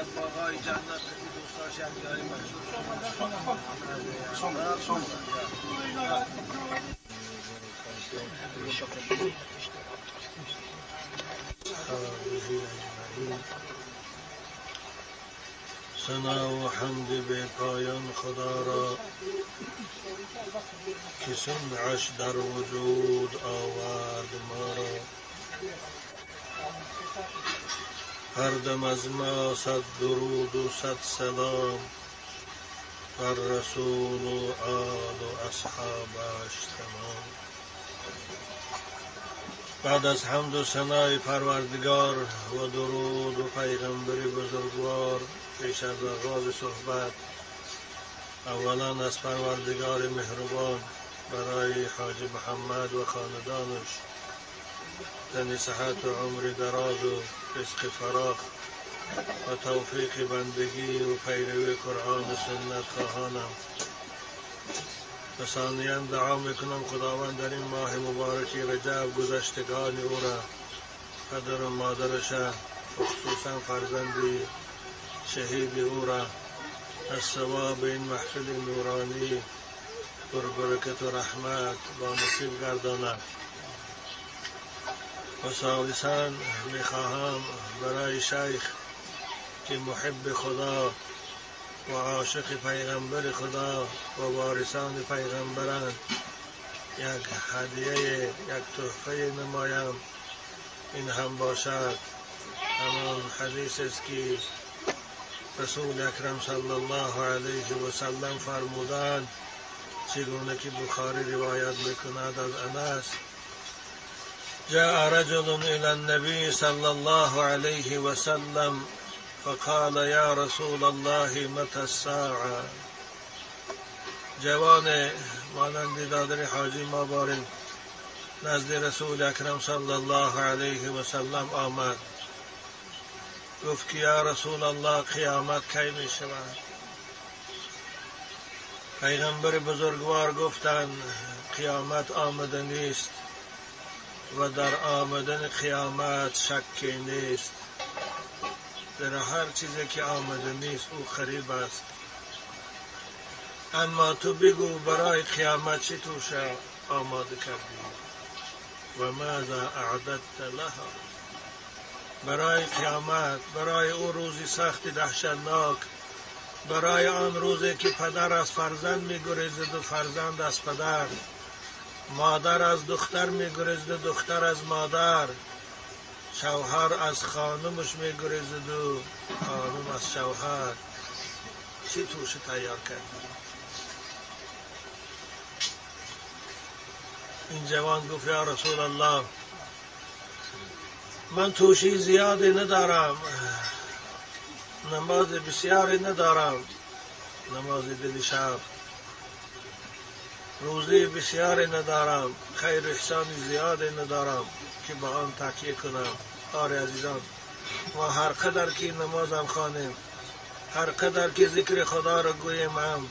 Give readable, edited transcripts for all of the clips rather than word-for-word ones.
از باغ‌های جنت که دوست داشت یک جایی مشهور ثنا و حمد به پایان خدا را که سمعش در وجود آورد ما را. هر دم از ما صد درود و صد سلام بر رسول و آل و اصحابش تمام. بعد از حمد و ثنای پروردگار و درود و پیغمبر بزرگوار، پیش از آغاز صحبت اولا از پروردگار مهربان برای حاج محمد و خاندانش تن صحت و عمر دراز و رزق فراخ و توفیق بندگی و پیروی قرآن و سنت خواهانم. و ثانیاً دعا میکنم خداوند در این ماه مبارک رجب گذشتگان او را، پدر و مادرش و خصوصا فرزندی شهید او را از ثواب این محفل نورانی پربرکت و رحمت با نصیب گرداند. و ثالثاً میخواهم برای شیخ که محب خدا و عاشق پیغمبر خدا و وارثان پیغمبران یک هدیه، یک تحفه نمایم. این هم باشد همان حدیث است که رسول اکرم صلی الله علیه و سلم فرمودند، چگونه که بخاری روایت میکند از انس: جاء رجل الى النبي صلى الله عليه وسلم فقال يا رسول الله متى الساعة. جوان مانند دادر حاجی ما باریم نزد رسول اکرم صلی الله علیه و سلم آمد، گفت که یا رسول الله قیامت کی می شود؟ پیغمبر بزرگوار گفتند قیامت آمده نیست و در آمدن قیامت شکی نیست. در هر چیزی که آمده نیست او قریب است. اما تو بگو برای قیامت چی توش آماده کردی و ماذا اعددت لها؟ برای قیامت، برای او روزی سخت دهشتناک، برای آن روزی که پدر از فرزند می‌گریزد و فرزند از پدر، مادر از دختر می‌گریزد و دختر از مادر، شوهر از خانمش می‌گریزد و خانم از شوهر. چی توش تیار کردی؟ این جوان گفت یا رسول الله من توشی زیادی ندارم، نماز بسیاری ندارم، نماز دل شب، روزی بسیاری ندارم، خیر احسان زیادی ندارم که با آن تکیه کنم. آره عزیزان، ما هر قدر که نمازم خوانیم، هر قدر که ذکر خدا را گوییم، هم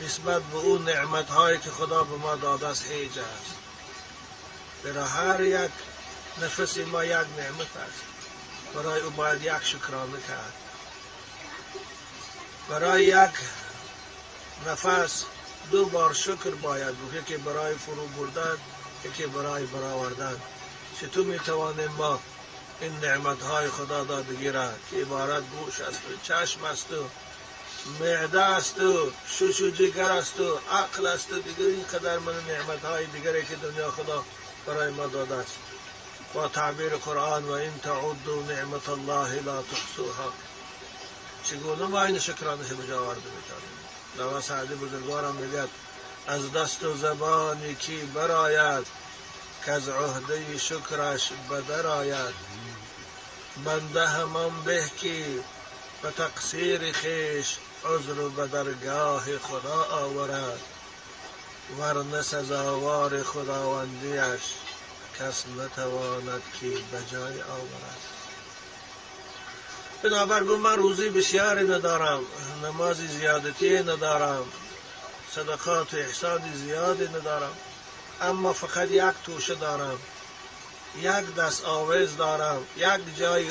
نسبت به اون نعمت هایی که خدا به ما داده است هیچ است. برای هر یک نفس ما یک نعمت است، برای او باید یک شکرانه کرد. برای یک نفس دو بار شکر باید بود، یکی برای فرو بردن، یکی برای برآوردن. چطور میتوانیم ما این نعمت های خدا دادگی را که عبارت گوش است و چشم است و معده است و شش و جگر است و عقل است و دیگر این قدر من نعمت های دیگری که دنیا خدا برای ما داده است. با تعبیر قرآن و این تعدوا نعمت الله لا تحصوها، چگونه ما این شکرانه به جا آورده میتوانیم؟ نوا سعدی بزرگوارم میگد از دست و زبانی که برآید که از عهده شکرش بدر آید، بنده همان به که به تقصیر خویش عذر و به درگاه خدا آورد، ورنه سزاوار خداوندیش کس نتواند که به جای آورد. بنابراین من روزی بسیاری ندارم، نماز زیادتی ندارم، صدقات و احسان زیادی ندارم، اما فقط یک توشه دارم، یک دست آویز دارم، یک جای